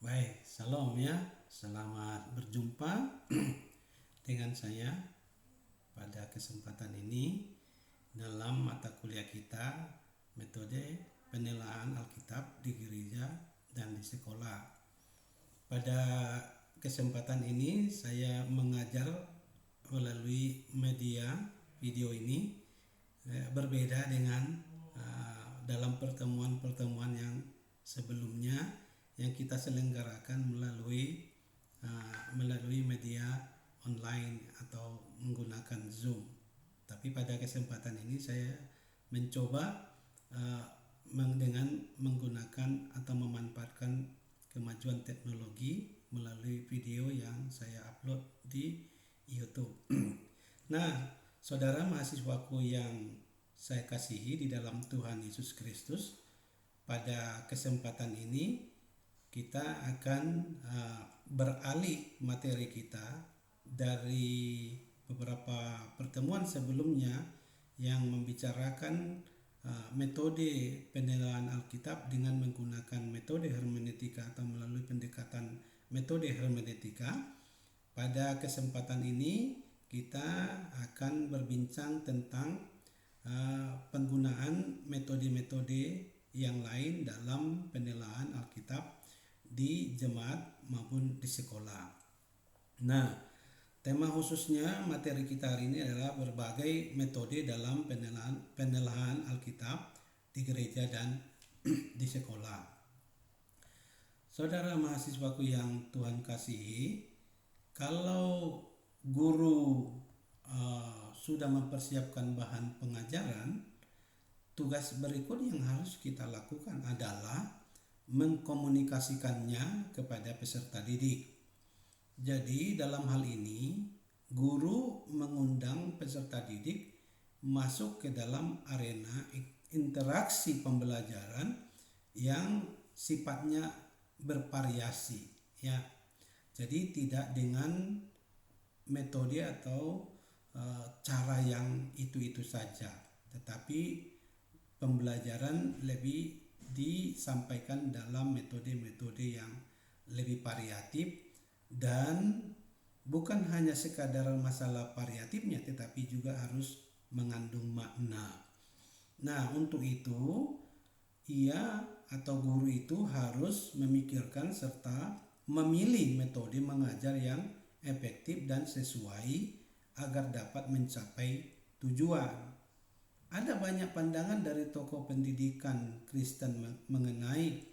Baik, salam ya. Selamat berjumpa dengan saya pada kesempatan ini dalam mata kuliah kita metode penilaian Alkitab di gereja dan di sekolah. Pada kesempatan ini saya mengajar melalui media video ini berbeda dengan dalam pertemuan-pertemuan yang sebelumnya yang kita selenggarakan melalui media online atau menggunakan Zoom. Tapi pada kesempatan ini saya mencoba dengan menggunakan atau memanfaatkan kemajuan teknologi melalui video yang saya upload di YouTube. Nah, saudara mahasiswaku yang saya kasihi di dalam Tuhan Yesus Kristus, pada kesempatan ini kita akan beralih materi kita dari beberapa pertemuan sebelumnya yang membicarakan metode penilaian Alkitab dengan menggunakan metode hermeneutika atau melalui pendekatan metode hermeneutika. Pada kesempatan ini kita akan berbincang tentang penggunaan metode-metode yang lain dalam penilaian Alkitab di jemaat maupun di sekolah. Nah, tema khususnya materi kita hari ini adalah berbagai metode dalam penilaian Alkitab di gereja dan di sekolah. Saudara mahasiswaku yang Tuhan kasihi, kalau guru sudah mempersiapkan bahan pengajaran, tugas berikut yang harus kita lakukan adalah mengkomunikasikannya kepada peserta didik. Jadi dalam hal ini, guru mengundang peserta didik masuk ke dalam arena interaksi pembelajaran yang sifatnya bervariasi, ya. Jadi tidak dengan metode atau cara yang itu-itu saja, tetapi pembelajaran lebih disampaikan dalam metode-metode yang lebih variatif dan bukan hanya sekadar masalah variatifnya, tetapi juga harus mengandung makna. Nah, untuk itu ia atau guru itu harus memikirkan serta memilih metode mengajar yang efektif dan sesuai agar dapat mencapai tujuan. Ada banyak pandangan dari tokoh pendidikan Kristen mengenai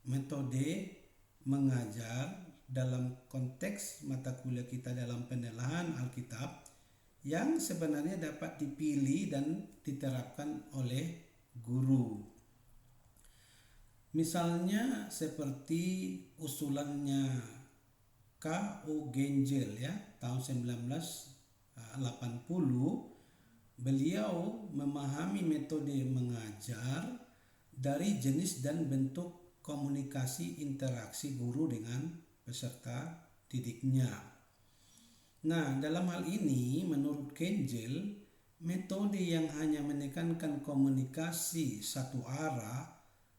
metode mengajar dalam konteks mata kuliah kita dalam penilaian Alkitab yang sebenarnya dapat dipilih dan diterapkan oleh guru. Misalnya seperti usulannya K.O. Gengel ya, tahun 1980. Beliau memahami metode mengajar dari jenis dan bentuk komunikasi interaksi guru dengan peserta didiknya. Nah, dalam hal ini menurut Gengel, metode yang hanya menekankan komunikasi satu arah,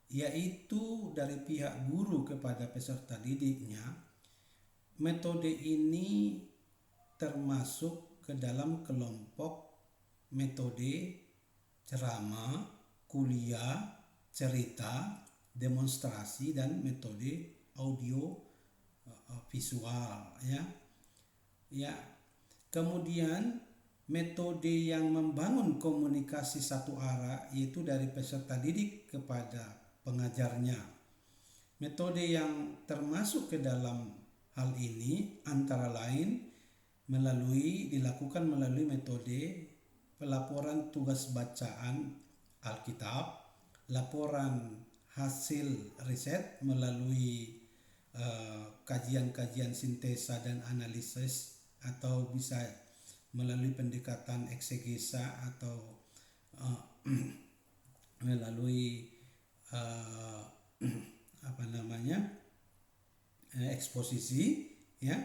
yaitu dari pihak guru kepada peserta didiknya, metode ini termasuk ke dalam kelompok metode ceramah, kuliah, cerita, demonstrasi, dan metode audio visual, ya. Kemudian metode yang membangun komunikasi satu arah yaitu dari peserta didik kepada pengajarnya. Metode yang termasuk ke dalam hal ini antara lain dilakukan melalui metode pelaporan tugas bacaan Alkitab, laporan hasil riset melalui kajian-kajian sintesa dan analisis, atau bisa melalui pendekatan eksegesa atau melalui eksposisi, ya.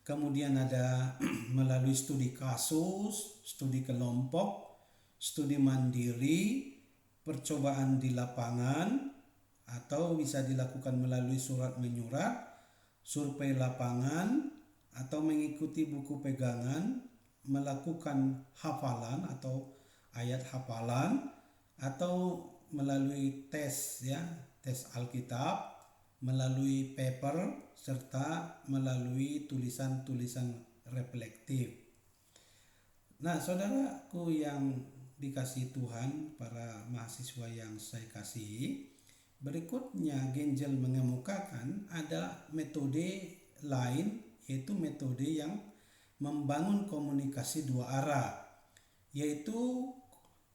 Kemudian ada melalui studi kasus, studi kelompok, studi mandiri, percobaan di lapangan, atau bisa dilakukan melalui surat menyurat, survei lapangan, atau mengikuti buku pegangan, melakukan hafalan atau ayat hafalan, atau melalui tes tes Alkitab, melalui paper, serta melalui tulisan-tulisan reflektif. Nah, saudaraku yang dikasihi Tuhan, para mahasiswa yang saya kasihi, berikutnya Gengel mengemukakan ada metode lain, yaitu metode yang membangun komunikasi dua arah, yaitu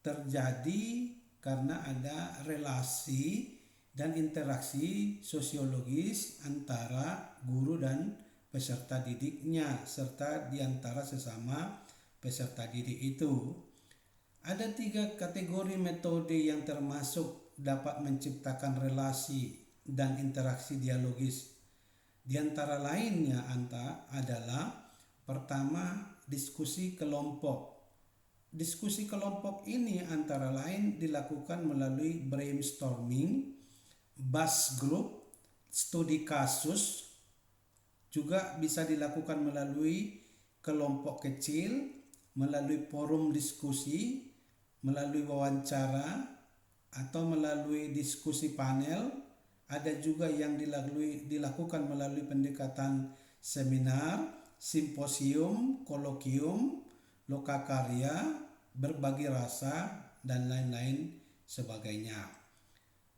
terjadi karena ada relasi dan interaksi sosiologis antara guru dan peserta didiknya, serta di antara sesama peserta didik itu. Ada 3 kategori metode yang termasuk dapat menciptakan relasi dan interaksi dialogis. Di antara lainnya adalah pertama, diskusi kelompok. Diskusi kelompok ini antara lain dilakukan melalui brainstorming, bus group, studi kasus, juga bisa dilakukan melalui kelompok kecil, melalui forum diskusi, melalui wawancara, atau melalui diskusi panel. Ada juga yang dilakukan melalui pendekatan seminar, simposium, kolokium, lokakarya, berbagi rasa, dan lain-lain sebagainya.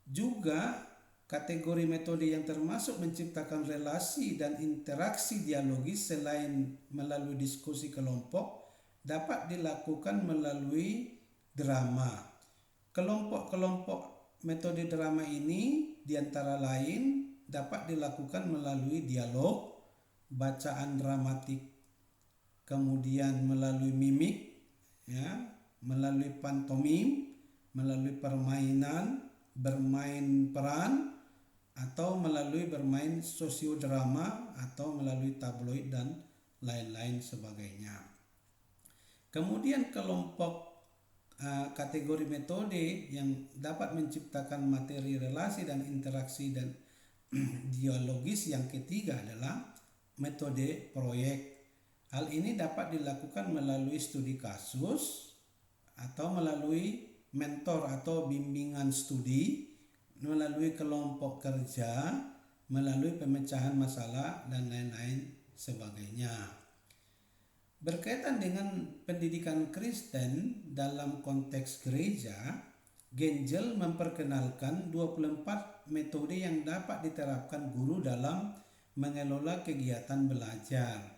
Juga kategori metode yang termasuk menciptakan relasi dan interaksi dialogis selain melalui diskusi kelompok dapat dilakukan melalui drama. Kelompok-kelompok metode drama ini diantara lain dapat dilakukan melalui dialog, bacaan dramatik, kemudian melalui mimik, melalui pantomim, melalui permainan, bermain peran, atau melalui bermain sosiodrama, atau melalui tabloid dan lain-lain sebagainya. Kemudian kelompok kategori metode yang dapat menciptakan materi relasi dan interaksi dan dialogis yang ketiga adalah metode proyek. Hal ini dapat dilakukan melalui studi kasus atau melalui mentor atau bimbingan studi, melalui kelompok kerja, melalui pemecahan masalah, dan lain-lain sebagainya. Berkaitan dengan pendidikan Kristen dalam konteks gereja, Gengel memperkenalkan 24 metode yang dapat diterapkan guru dalam mengelola kegiatan belajar.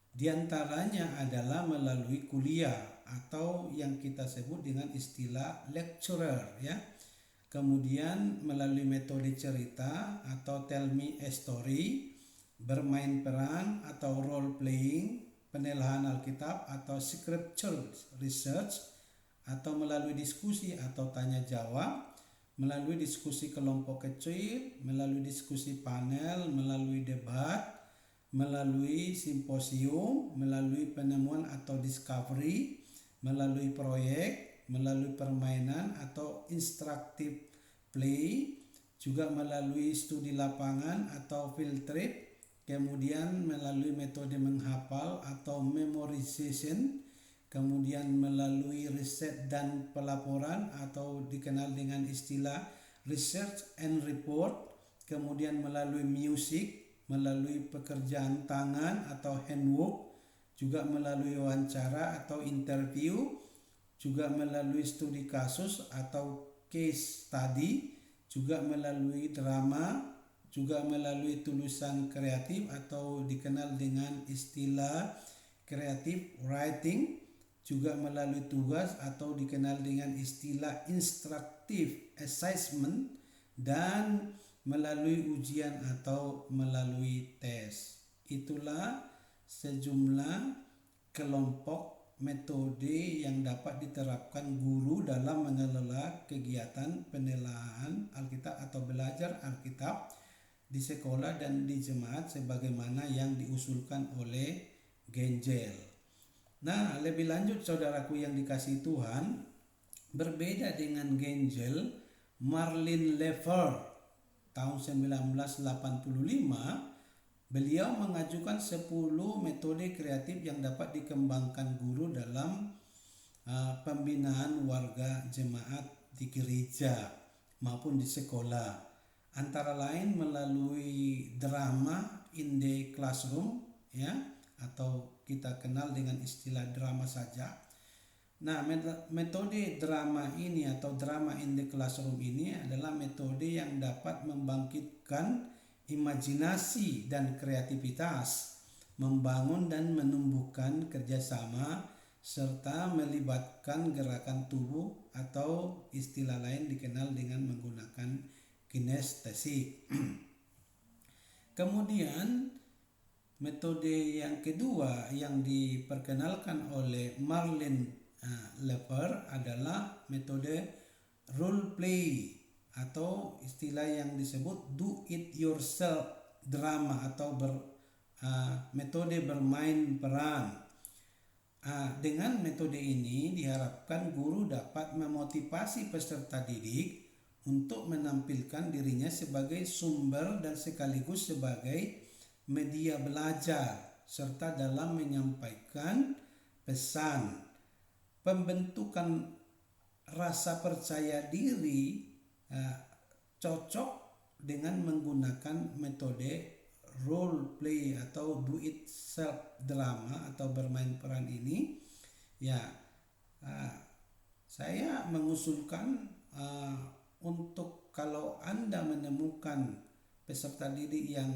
Di antaranya adalah melalui kuliah atau yang kita sebut dengan istilah lecturer, Kemudian melalui metode cerita atau tell me a story, bermain peran atau role playing, penelaahan Alkitab atau scripture research, atau melalui diskusi atau tanya jawab, melalui diskusi kelompok kecil, melalui diskusi panel, melalui debat, melalui simposium, melalui penemuan atau discovery, melalui proyek, melalui permainan atau instructive play, juga melalui studi lapangan atau field trip, kemudian melalui metode menghafal atau memorization, kemudian melalui riset dan pelaporan atau dikenal dengan istilah research and report, kemudian melalui musik, melalui pekerjaan tangan atau handwork, juga melalui wawancara atau interview, juga melalui studi kasus atau case study, juga melalui drama, juga melalui tulisan kreatif atau dikenal dengan istilah creative writing, juga melalui tugas atau dikenal dengan istilah instructive assessment, dan melalui ujian atau melalui tes. Itulah sejumlah kelompok metode yang dapat diterapkan guru dalam mengelola kegiatan penelaahan Alkitab atau belajar Alkitab di sekolah dan di jemaat sebagaimana yang diusulkan oleh Gengel. Nah, lebih lanjut saudaraku yang dikasihi Tuhan, berbeda dengan Gengel, Marlin Leffer tahun 1985 Beliau mengajukan 10 metode kreatif yang dapat dikembangkan guru dalam pembinaan warga jemaat di gereja maupun di sekolah. Antara lain melalui drama in the classroom, ya, atau kita kenal dengan istilah drama saja. Nah, metode drama ini atau drama in the classroom ini adalah metode yang dapat membangkitkan imajinasi dan kreativitas, membangun dan menumbuhkan kerjasama, serta melibatkan gerakan tubuh atau istilah lain dikenal dengan menggunakan kinestetik. Kemudian metode yang kedua yang diperkenalkan oleh Marlin Leffer adalah metode role play atau istilah yang disebut do it yourself drama atau metode bermain peran. Dengan metode ini diharapkan guru dapat memotivasi peserta didik untuk menampilkan dirinya sebagai sumber dan sekaligus sebagai media belajar, serta dalam menyampaikan pesan. Pembentukan rasa percaya diri cocok dengan menggunakan metode role play atau do it self drama atau bermain peran ini. Ya, saya mengusulkan untuk kalau Anda menemukan peserta didik yang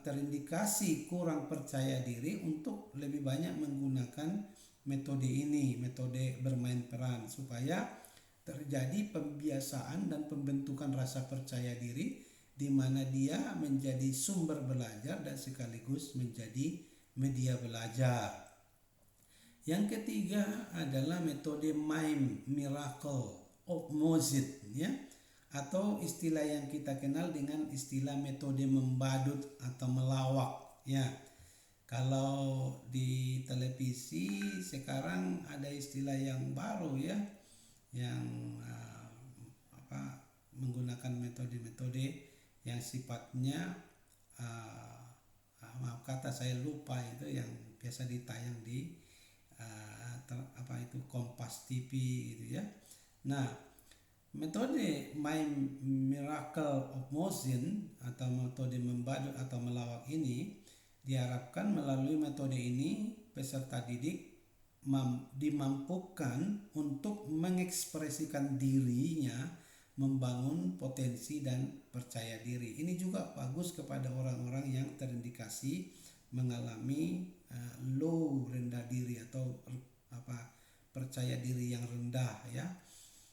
terindikasi kurang percaya diri, untuk lebih banyak menggunakan metode ini, metode bermain peran, supaya terjadi pembiasaan dan pembentukan rasa percaya diri di mana dia menjadi sumber belajar dan sekaligus menjadi media belajar. Yang ketiga adalah metode mime miracle opmosit, ya, atau istilah yang kita kenal dengan istilah metode membadut atau melawak, ya. Kalau di televisi sekarang ada istilah yang baru, ya, yang menggunakan metode-metode yang sifatnya maaf kata saya lupa itu, yang biasa ditayang di Kompas TV gitu, ya. Nah, metode mime miracle of motion atau metode membadut atau melawak ini diharapkan melalui metode ini peserta didik dimampukan untuk mengekspresikan dirinya, membangun potensi dan percaya diri. Ini juga bagus kepada orang-orang yang terindikasi mengalami low rendah diri atau percaya diri yang rendah, ya.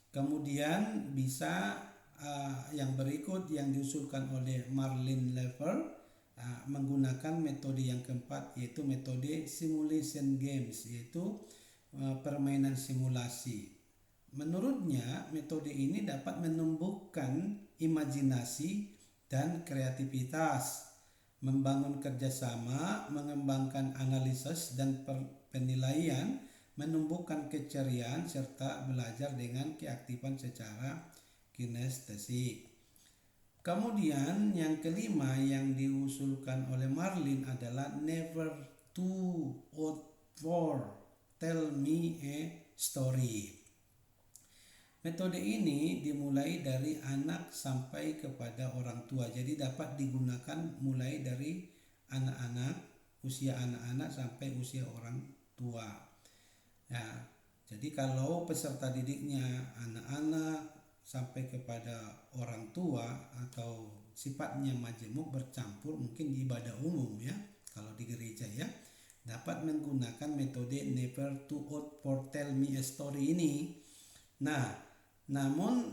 Kemudian bisa yang berikut yang diusulkan oleh Marlin Leffer menggunakan metode yang keempat, yaitu metode simulation games, yaitu permainan simulasi. Menurutnya metode ini dapat menumbuhkan imajinasi dan kreativitas, membangun kerjasama, mengembangkan analisis dan penilaian, menumbuhkan keceriaan, serta belajar dengan keaktifan secara kinestetik. Kemudian yang kelima yang diusulkan oleh Marlin adalah never too old for tell me a story. Metode ini dimulai dari anak sampai kepada orang tua. Jadi dapat digunakan mulai dari anak-anak, usia anak-anak sampai usia orang tua. Ya, jadi kalau peserta didiknya anak-anak sampai kepada orang tua atau sifatnya majemuk bercampur, mungkin di ibadah umum, ya, kalau di gereja, ya, dapat menggunakan metode never too old for tell me a story ini. Nah, namun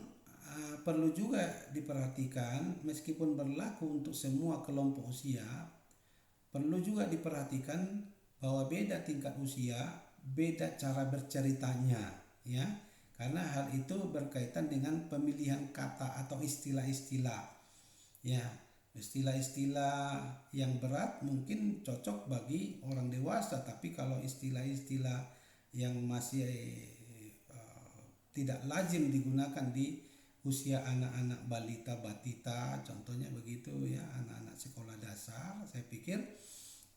perlu juga diperhatikan, meskipun berlaku untuk semua kelompok usia, perlu juga diperhatikan bahwa beda tingkat usia, beda cara berceritanya, ya, karena hal itu berkaitan dengan pemilihan kata atau istilah-istilah, ya. Istilah-istilah yang berat mungkin cocok bagi orang dewasa, tapi kalau istilah-istilah yang masih tidak lazim digunakan di usia anak-anak balita batita, contohnya begitu, ya, anak-anak sekolah dasar dasar, saya pikir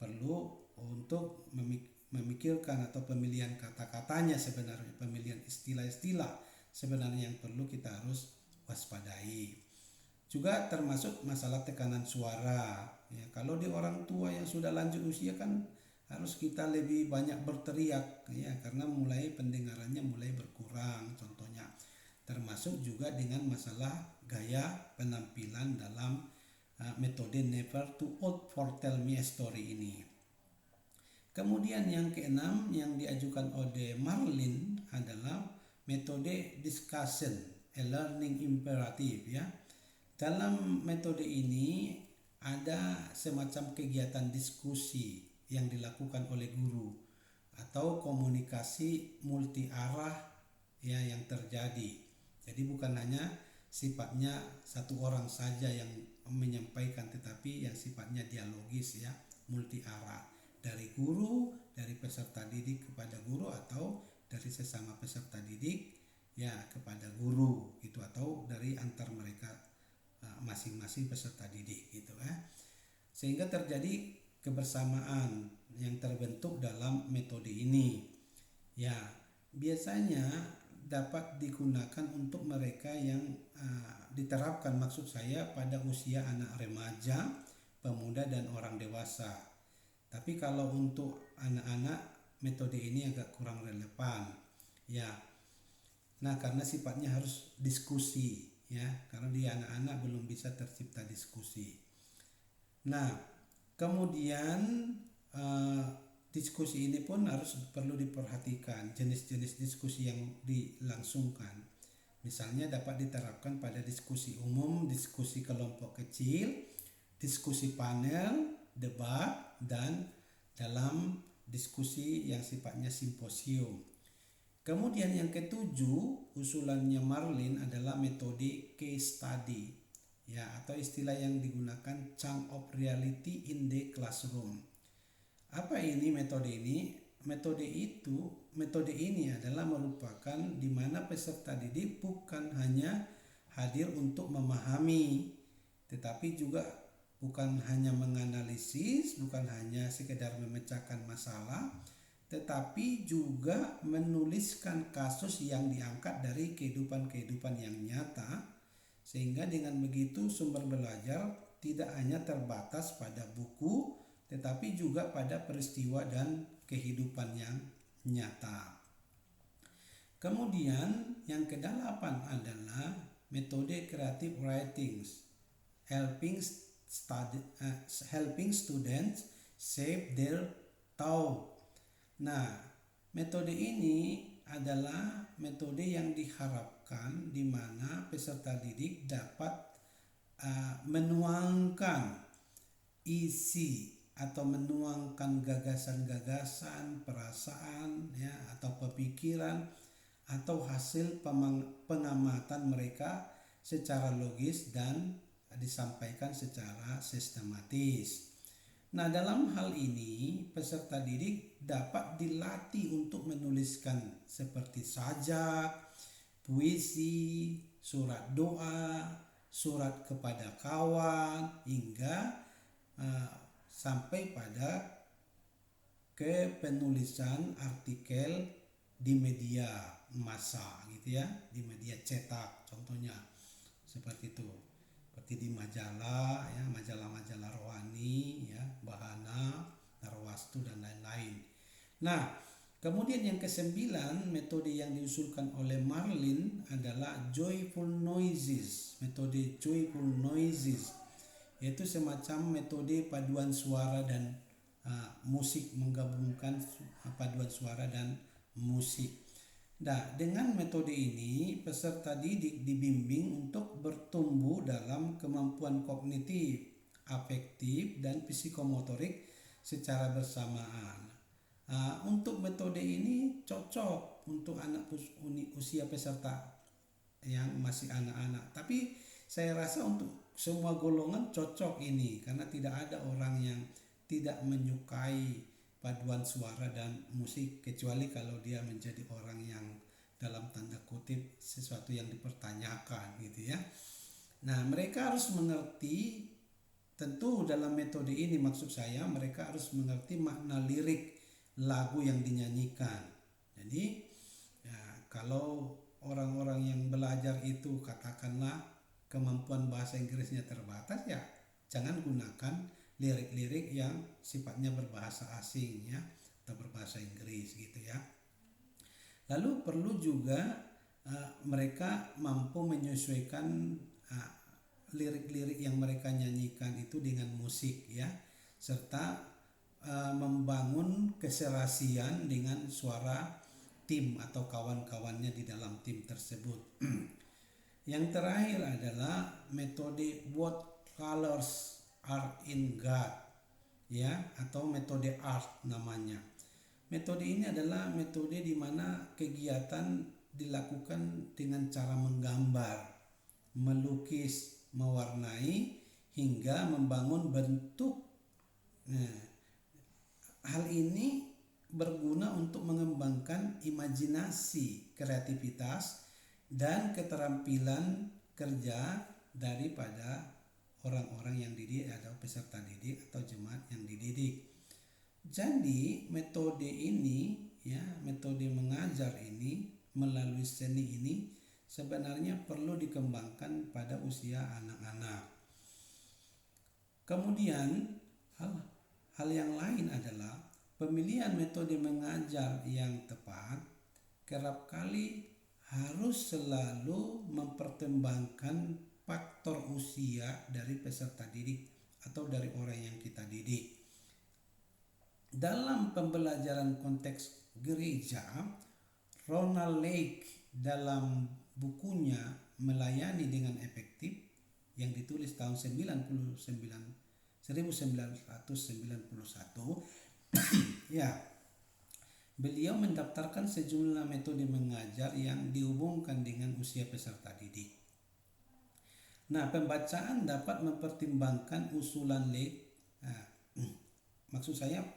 perlu untuk memikirkan atau pemilihan kata-katanya sebenarnya, pemilihan istilah-istilah sebenarnya yang perlu kita harus waspadai. Juga termasuk masalah tekanan suara. Ya, kalau di orang tua yang sudah lanjut usia kan harus kita lebih banyak berteriak ya, karena mulai pendengarannya mulai berkurang contohnya. Termasuk juga dengan masalah gaya penampilan dalam metode Never Too Old for Tell Me a Story ini. Kemudian yang keenam yang diajukan oleh Marlin adalah metode discussion, a learning imperative ya. Dalam metode ini ada semacam kegiatan diskusi yang dilakukan oleh guru atau komunikasi multi arah ya yang terjadi. Jadi bukan hanya sifatnya satu orang saja yang menyampaikan, tetapi yang sifatnya dialogis ya, multi arah. Dari guru, dari peserta didik kepada guru, atau dari sesama peserta didik ya kepada guru gitu, atau dari antar mereka masing-masing peserta didik gitu ya. Sehingga terjadi kebersamaan yang terbentuk dalam metode ini. Ya, biasanya dapat digunakan untuk mereka yang diterapkan, maksud saya pada usia anak remaja, pemuda dan orang dewasa. Tapi kalau untuk anak-anak metode ini agak kurang relevan. Ya. Nah, karena sifatnya harus diskusi ya, karena di anak-anak belum bisa tercipta diskusi. Nah, kemudian diskusi ini pun harus perlu diperhatikan jenis-jenis diskusi yang dilangsungkan. Misalnya dapat diterapkan pada diskusi umum, diskusi kelompok kecil, diskusi panel, debat, dan dalam diskusi yang sifatnya simposium. Kemudian yang ketujuh, usulannya Marlin adalah metode case study ya, atau istilah yang digunakan chunk of reality in the classroom. Apa ini metode ini? Metode ini adalah merupakan di mana peserta didik bukan hanya hadir untuk memahami, tetapi juga bukan hanya menganalisis, bukan hanya sekedar memecahkan masalah, tetapi juga menuliskan kasus yang diangkat dari kehidupan-kehidupan yang nyata, sehingga dengan begitu sumber belajar tidak hanya terbatas pada buku, tetapi juga pada peristiwa dan kehidupan yang nyata. Kemudian yang kedelapan adalah metode creative writing, helping students shape their thought. Nah, metode ini adalah metode yang diharapkan di mana peserta didik dapat menuangkan isi atau menuangkan gagasan-gagasan, perasaan ya, atau pemikiran atau hasil pengamatan mereka secara logis dan disampaikan secara sistematis. Nah, dalam hal ini peserta didik dapat dilatih untuk menuliskan seperti sajak, puisi, surat doa, surat kepada kawan, hingga sampai pada penulisan artikel di media massa gitu ya, di media cetak contohnya seperti itu. Seperti di majalah ya, majalah-majalah rohani ya, Bahana, Narwastu dan lain-lain. Nah, kemudian yang kesembilan, metode yang diusulkan oleh Marlin adalah joyful noises. Metode joyful noises yaitu semacam metode paduan suara dan musik, menggabungkan paduan suara dan musik. Nah, dengan metode ini peserta didik dibimbing untuk bertumbuh dalam kemampuan kognitif, afektif, dan psikomotorik secara bersamaan. Untuk metode ini cocok untuk anak usia peserta yang masih anak-anak. Tapi saya rasa untuk semua golongan cocok ini, karena tidak ada orang yang tidak menyukai paduan suara dan musik, kecuali kalau dia menjadi orang yang dalam tanda kutip sesuatu yang dipertanyakan gitu ya. Nah, mereka harus mengerti tentu dalam metode ini maksud saya mereka harus mengerti makna lirik lagu yang dinyanyikan. Jadi ya, kalau orang-orang yang belajar itu katakanlah kemampuan bahasa Inggrisnya terbatas, ya jangan gunakan lirik-lirik yang sifatnya berbahasa asing ya, atau berbahasa Inggris gitu ya. Lalu perlu juga mereka mampu menyesuaikan lirik-lirik yang mereka nyanyikan itu dengan musik ya, serta membangun keserasian dengan suara tim atau kawan-kawannya di dalam tim tersebut. Yang terakhir adalah metode what colors are in God ya, atau metode art namanya. Metode ini adalah metode di mana kegiatan dilakukan dengan cara menggambar, melukis, mewarnai hingga membangun bentuk. Nah, hal ini berguna untuk mengembangkan imajinasi, kreativitas, dan keterampilan kerja daripada orang-orang yang didik atau peserta didik atau jemaat yang dididik. Jadi metode ini ya, metode mengajar ini melalui seni ini sebenarnya perlu dikembangkan pada usia anak-anak. Kemudian hal yang lain adalah pemilihan metode mengajar yang tepat kerap kali harus selalu mempertimbangkan faktor usia dari peserta didik atau dari orang yang kita didik. Dalam pembelajaran konteks gereja, Ronald Lake dalam bukunya Melayani dengan Efektif yang ditulis tahun 1991 ya, beliau mendaftarkan sejumlah metode mengajar yang dihubungkan dengan usia peserta didik. Nah, pembacaan dapat mempertimbangkan usulan Lake. Maksud saya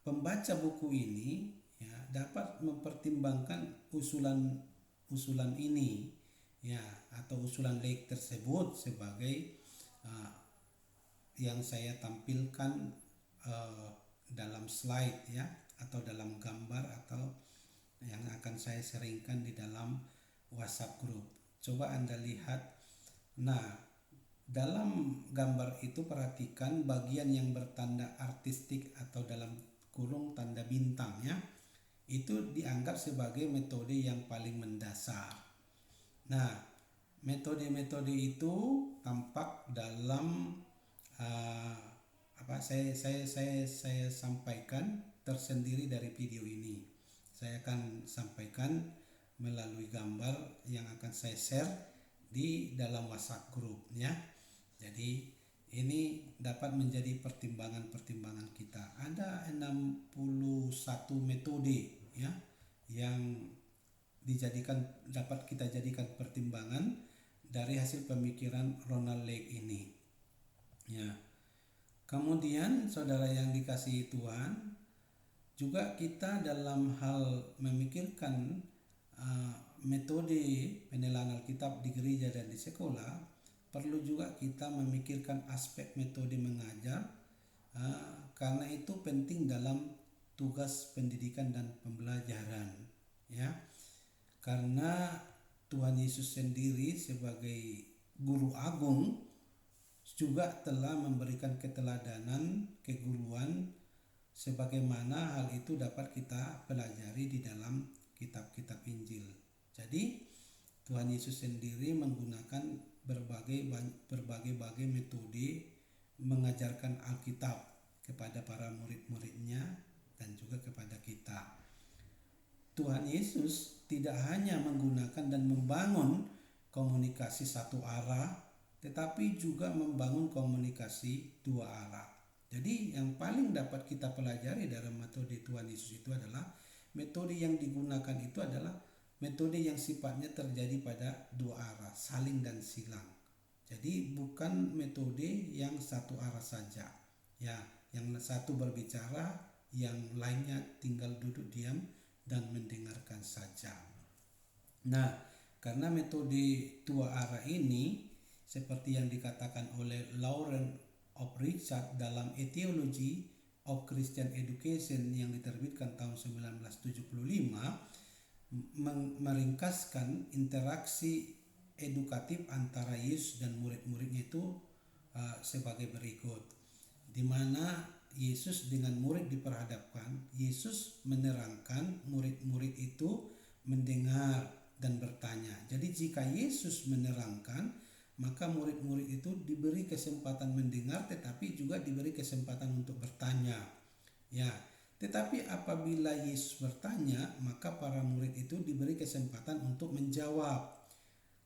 pembaca buku ini ya dapat mempertimbangkan usulan ini ya, atau usulan Lake tersebut sebagai yang saya tampilkan dalam slide ya, atau dalam gambar, atau yang akan saya sharingkan di dalam WhatsApp group. Coba Anda lihat. Nah, dalam gambar itu perhatikan bagian yang bertanda artistik atau dalam kurung tanda bintang ya. Itu dianggap sebagai metode yang paling mendasar. Nah, metode-metode itu tampak dalam saya sampaikan tersendiri dari video ini. Saya akan sampaikan melalui gambar yang akan saya share di dalam WhatsApp group ya. Jadi ini dapat menjadi pertimbangan kita. Ada 61 metode ya yang dapat kita jadikan pertimbangan dari hasil pemikiran Ronald Lake ini. Ya. Kemudian saudara yang dikasihi Tuhan, juga kita dalam hal memikirkan metode penilaian Alkitab di gereja dan di sekolah, perlu juga kita memikirkan aspek metode mengajar, karena itu penting dalam tugas pendidikan dan pembelajaran ya. Karena Tuhan Yesus sendiri sebagai guru agung juga telah memberikan keteladanan keguruan, sebagaimana hal itu dapat kita pelajari di dalam kitab-kitab Injil. Jadi Tuhan Yesus sendiri menggunakan berbagai metode mengajarkan Alkitab kepada para murid-muridnya dan juga kepada kita. Tuhan Yesus tidak hanya menggunakan dan membangun komunikasi satu arah, tetapi juga membangun komunikasi dua arah. Jadi yang paling dapat kita pelajari dalam metode Tuhan Yesus itu adalah metode yang digunakan itu adalah metode yang sifatnya terjadi pada dua arah, saling dan silang. Jadi bukan metode yang satu arah saja. Ya, yang satu berbicara, yang lainnya tinggal duduk diam dan mendengarkan saja. Nah, karena metode dua arah ini seperti yang dikatakan oleh Lauren of Richard dalam Etiology of Christian Education yang diterbitkan tahun 1975, meringkaskan interaksi edukatif antara Yesus dan murid-muridnya itu sebagai berikut, di mana Yesus dengan murid diperhadapkan. Yesus menerangkan, murid-murid itu mendengar dan bertanya. Jadi jika Yesus menerangkan, maka murid-murid itu diberi kesempatan mendengar, tetapi juga diberi kesempatan untuk bertanya. Ya, tetapi apabila Yesus bertanya, maka para murid itu diberi kesempatan untuk menjawab.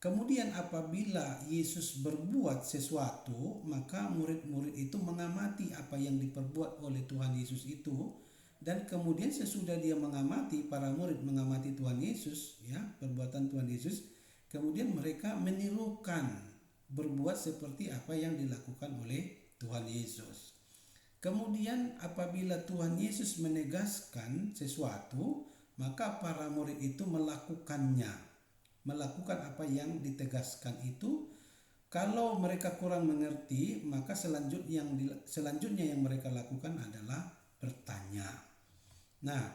Kemudian apabila Yesus berbuat sesuatu, maka murid-murid itu mengamati apa yang diperbuat oleh Tuhan Yesus itu, dan kemudian sesudah dia mengamati, para murid mengamati Tuhan Yesus, ya, perbuatan Tuhan Yesus, kemudian mereka menirukan berbuat seperti apa yang dilakukan oleh Tuhan Yesus. Kemudian apabila Tuhan Yesus menegaskan sesuatu, maka para murid itu melakukannya. Melakukan apa yang ditegaskan itu. Kalau mereka kurang mengerti, maka selanjutnya yang mereka lakukan adalah bertanya. Nah,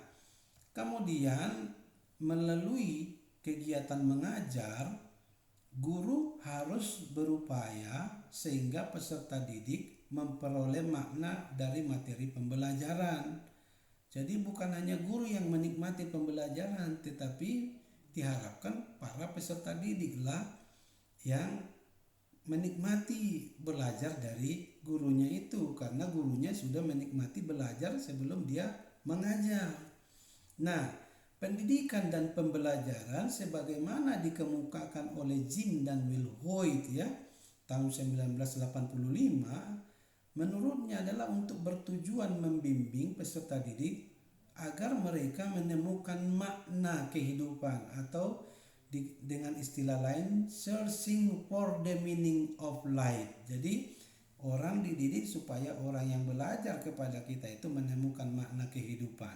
kemudian melalui kegiatan mengajar, guru harus berupaya sehingga peserta didik memperoleh makna dari materi pembelajaran. Jadi bukan hanya guru yang menikmati pembelajaran, tetapi diharapkan para peserta didiklah yang menikmati belajar dari gurunya itu, karena gurunya sudah menikmati belajar sebelum dia mengajar. Nah, pendidikan dan pembelajaran sebagaimana dikemukakan oleh Jim dan Will Hoyt ya tahun 1985, menurutnya adalah untuk bertujuan membimbing peserta didik agar mereka menemukan makna kehidupan, atau dengan istilah lain searching for the meaning of life. Jadi orang dididik supaya orang yang belajar kepada kita itu menemukan makna kehidupan.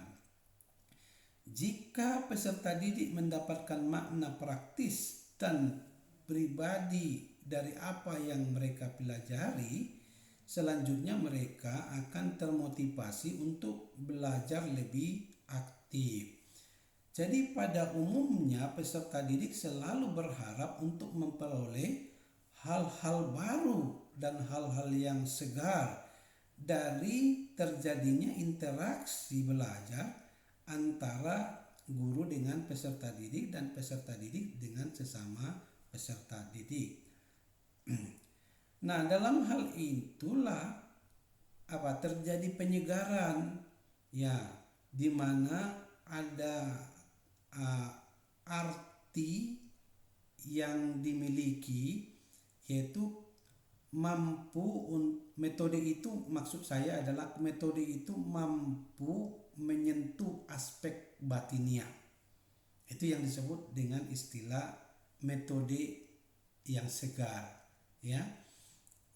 Jika peserta didik mendapatkan makna praktis dan pribadi dari apa yang mereka pelajari, selanjutnya mereka akan termotivasi untuk belajar lebih aktif. Jadi pada umumnya peserta didik selalu berharap untuk memperoleh hal-hal baru dan hal-hal yang segar dari terjadinya interaksi belajar antara guru dengan peserta didik dan peserta didik dengan sesama peserta didik. Nah, dalam hal itulah terjadi penyegaran, ya, di mana ada arti yang dimiliki, yaitu metode itu, maksud saya adalah metode itu mampu menyentuh aspek batinia. Itu yang disebut dengan istilah metode yang segar, ya,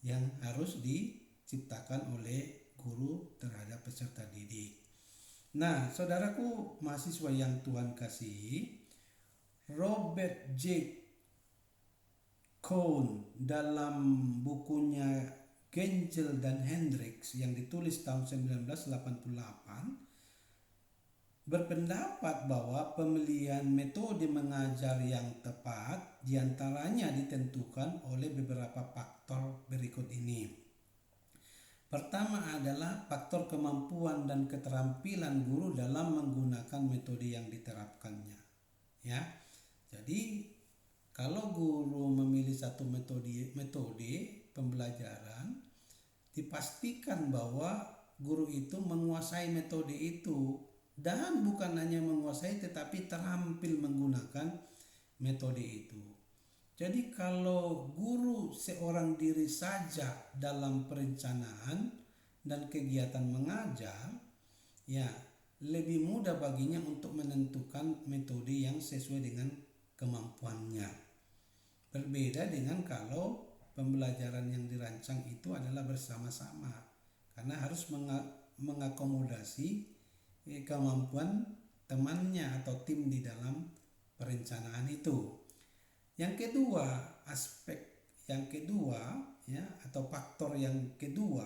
yang harus diciptakan oleh guru terhadap peserta didik. Nah, saudaraku mahasiswa yang Tuhan kasihi, Robert J. Cohn dalam bukunya Gengel dan Hendricks yang ditulis tahun 1988 berpendapat bahwa pemilihan metode mengajar yang tepat diantaranya ditentukan oleh beberapa faktor berikut ini. Pertama adalah faktor kemampuan dan keterampilan guru dalam menggunakan metode yang diterapkannya. Ya, jadi kalau guru memilih satu metode pembelajaran, dipastikan bahwa guru itu menguasai metode itu, dan bukan hanya menguasai tetapi terampil menggunakan metode itu. Jadi kalau guru seorang diri saja dalam perencanaan dan kegiatan mengajar, ya, lebih mudah baginya untuk menentukan metode yang sesuai dengan kemampuannya. Berbeda dengan kalau pembelajaran yang dirancang itu adalah bersama-sama, karena harus mengakomodasi kemampuan temannya atau tim di dalam perencanaan itu. Yang kedua, aspek yang kedua ya, atau faktor yang kedua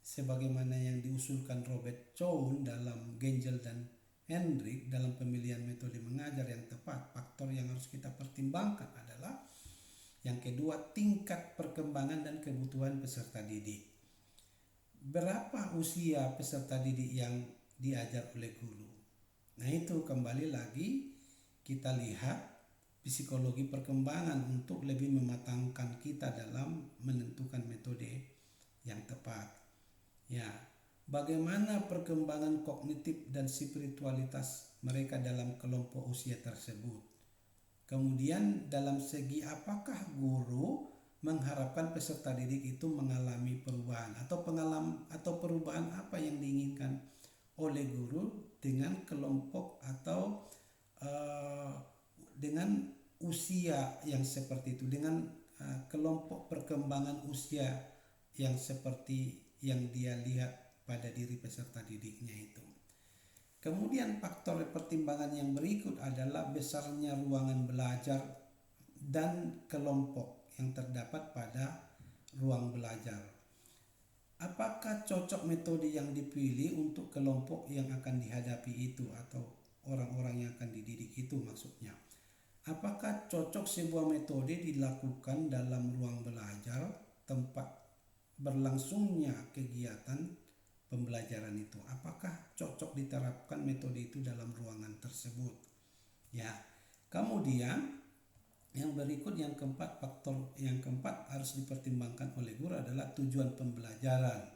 sebagaimana yang diusulkan Robert Chow dalam Gengel dan Hendrik dalam pemilihan metode mengajar yang tepat, faktor yang harus kita pertimbangkan adalah yang kedua, tingkat perkembangan dan kebutuhan peserta didik. Berapa usia peserta didik yang diajar oleh guru? Nah, itu kembali lagi kita lihat psikologi perkembangan untuk lebih mematangkan kita dalam menentukan metode yang tepat. Ya, bagaimana perkembangan kognitif dan spiritualitas mereka dalam kelompok usia tersebut. Kemudian dalam segi apakah guru mengharapkan peserta didik itu mengalami perubahan atau perubahan apa yang diinginkan oleh guru dengan kelompok atau dengan usia yang seperti itu, dengan kelompok perkembangan usia yang seperti yang dia lihat pada diri peserta didiknya itu. Kemudian faktor pertimbangan yang berikut adalah besarnya ruangan belajar dan kelompok yang terdapat pada ruang belajar. Apakah cocok metode yang dipilih untuk kelompok yang akan dihadapi itu atau orang-orang yang akan dididik itu maksudnya. Apakah cocok sebuah metode dilakukan dalam ruang belajar tempat berlangsungnya kegiatan pembelajaran itu? Apakah cocok diterapkan metode itu dalam ruangan tersebut? Ya. Kemudian yang berikut yang keempat, faktor yang keempat harus dipertimbangkan oleh guru adalah tujuan pembelajaran.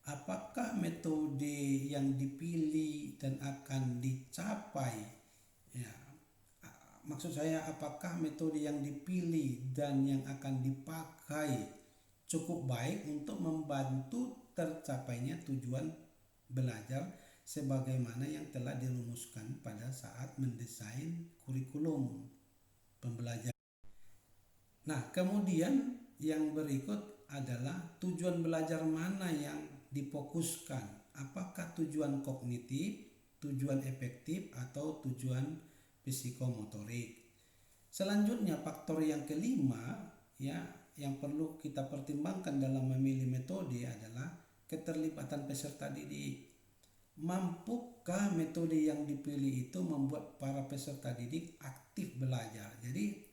Apakah metode yang dipilih dan akan dicapai, ya, maksud saya apakah metode yang dipilih dan yang akan dipakai cukup baik untuk membantu tercapainya tujuan belajar sebagaimana yang telah dirumuskan pada saat mendesain kurikulum pembelajaran. Nah, kemudian yang berikut adalah tujuan belajar mana yang difokuskan. Apakah tujuan kognitif, tujuan efektif, atau tujuan psikomotorik. Selanjutnya faktor yang kelima ya yang perlu kita pertimbangkan dalam memilih metode adalah keterlibatan peserta didik. Mampukah metode yang dipilih itu membuat para peserta didik aktif belajar? Jadi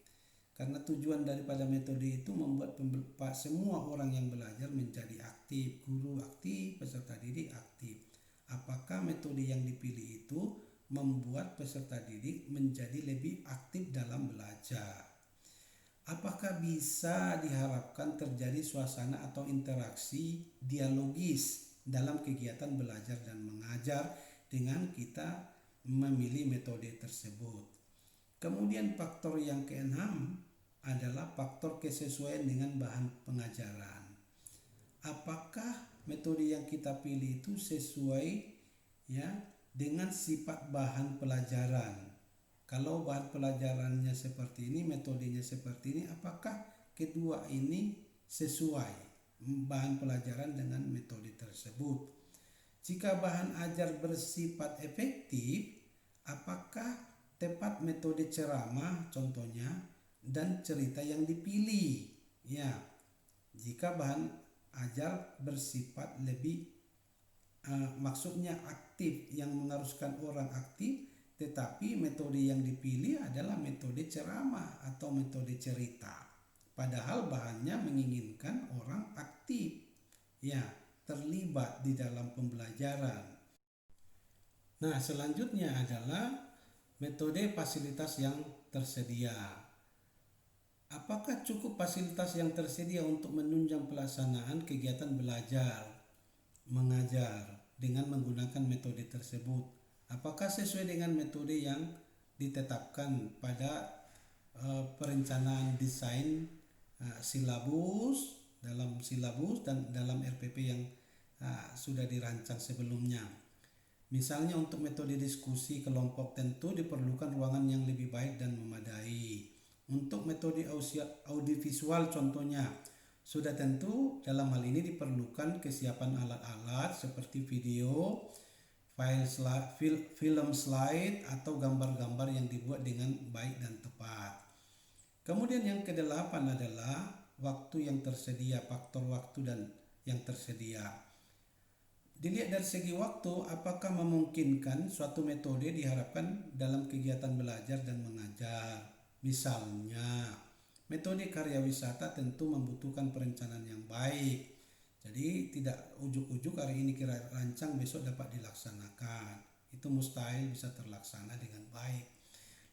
karena tujuan daripada metode itu membuat semua orang yang belajar menjadi aktif, guru aktif, peserta didik aktif. Apakah metode yang dipilih itu membuat peserta didik menjadi lebih aktif dalam belajar? Apakah bisa diharapkan terjadi suasana atau interaksi dialogis dalam kegiatan belajar dan mengajar dengan kita memilih metode tersebut? Kemudian faktor yang keenam adalah faktor kesesuaian dengan bahan pengajaran. Apakah metode yang kita pilih itu sesuai ya dengan sifat bahan pelajaran? Kalau bahan pelajarannya seperti ini, metodenya seperti ini, apakah kedua ini sesuai bahan pelajaran dengan metode tersebut? Jika bahan ajar bersifat efektif, apakah tepat metode ceramah contohnya dan cerita yang dipilih? Ya, jika bahan ajar bersifat lebih maksudnya aktif, yang mengharuskan orang aktif, tetapi metode yang dipilih adalah metode ceramah atau metode cerita. Padahal bahannya menginginkan orang aktif, ya, terlibat di dalam pembelajaran. Nah, selanjutnya adalah metode fasilitas yang tersedia. Apakah cukup fasilitas yang tersedia untuk menunjang pelaksanaan kegiatan belajar, mengajar dengan menggunakan metode tersebut? Apakah sesuai dengan metode yang ditetapkan pada perencanaan desain silabus, dalam silabus dan dalam RPP yang sudah dirancang sebelumnya? Misalnya untuk metode diskusi kelompok tentu diperlukan ruangan yang lebih baik dan memadai. Untuk metode audiovisual contohnya, sudah tentu dalam hal ini diperlukan kesiapan alat-alat seperti video, film slide atau gambar-gambar yang dibuat dengan baik dan tepat. Kemudian yang kedelapan adalah waktu yang tersedia, faktor waktu dan yang tersedia. Dilihat dari segi waktu, apakah memungkinkan suatu metode diharapkan dalam kegiatan belajar dan mengajar. Misalnya, metode karya wisata tentu membutuhkan perencanaan yang baik. Jadi tidak ujuk-ujuk hari ini kira rancang besok dapat dilaksanakan. Itu mustahil bisa terlaksana dengan baik.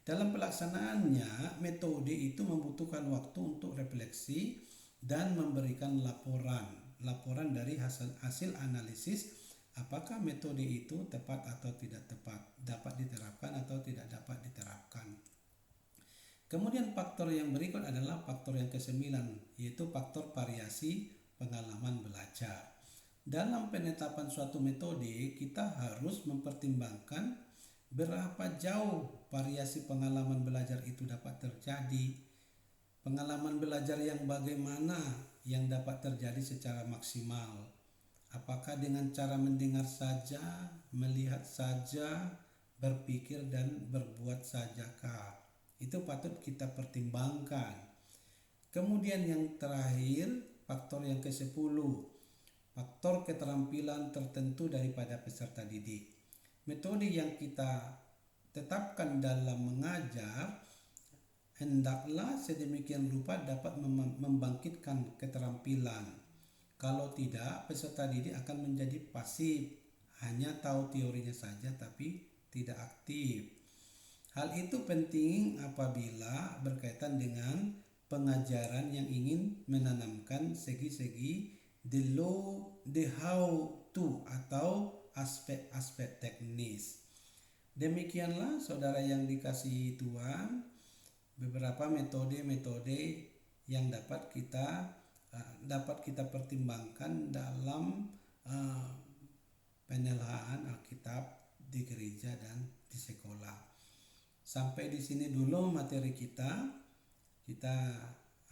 Dalam pelaksanaannya, metode itu membutuhkan waktu untuk refleksi dan memberikan laporan dari hasil analisis apakah metode itu tepat atau tidak tepat, dapat diterapkan atau tidak dapat diterapkan. Kemudian faktor yang berikut adalah faktor yang ke-9, yaitu faktor variasi pengalaman belajar. Dalam penetapan suatu metode, kita harus mempertimbangkan berapa jauh variasi pengalaman belajar itu dapat terjadi. Pengalaman belajar yang bagaimana yang dapat terjadi secara maksimal. Apakah dengan cara mendengar saja, melihat saja, berpikir dan berbuat sajakah? Itu patut kita pertimbangkan. Kemudian yang terakhir, faktor yang ke-10, faktor keterampilan tertentu daripada peserta didik. Metode yang kita tetapkan dalam mengajar hendaklah sedemikian rupa dapat membangkitkan keterampilan. Kalau tidak, peserta didik akan menjadi pasif, hanya tahu teorinya saja tapi tidak aktif. Hal itu penting apabila berkaitan dengan pengajaran yang ingin menanamkan segi-segi the how to atau aspek-aspek teknis. Demikianlah saudara yang dikasihi Tuhan, beberapa metode-metode yang dapat kita pertimbangkan dalam penelaahan Alkitab di gereja dan di sekolah. Sampai di sini dulu materi kita. Kita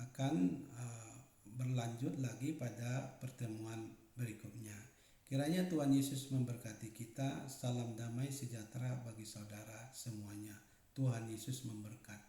akan berlanjut lagi pada pertemuan berikutnya. Kiranya Tuhan Yesus memberkati kita. Salam damai sejahtera bagi saudara semuanya. Tuhan Yesus memberkati.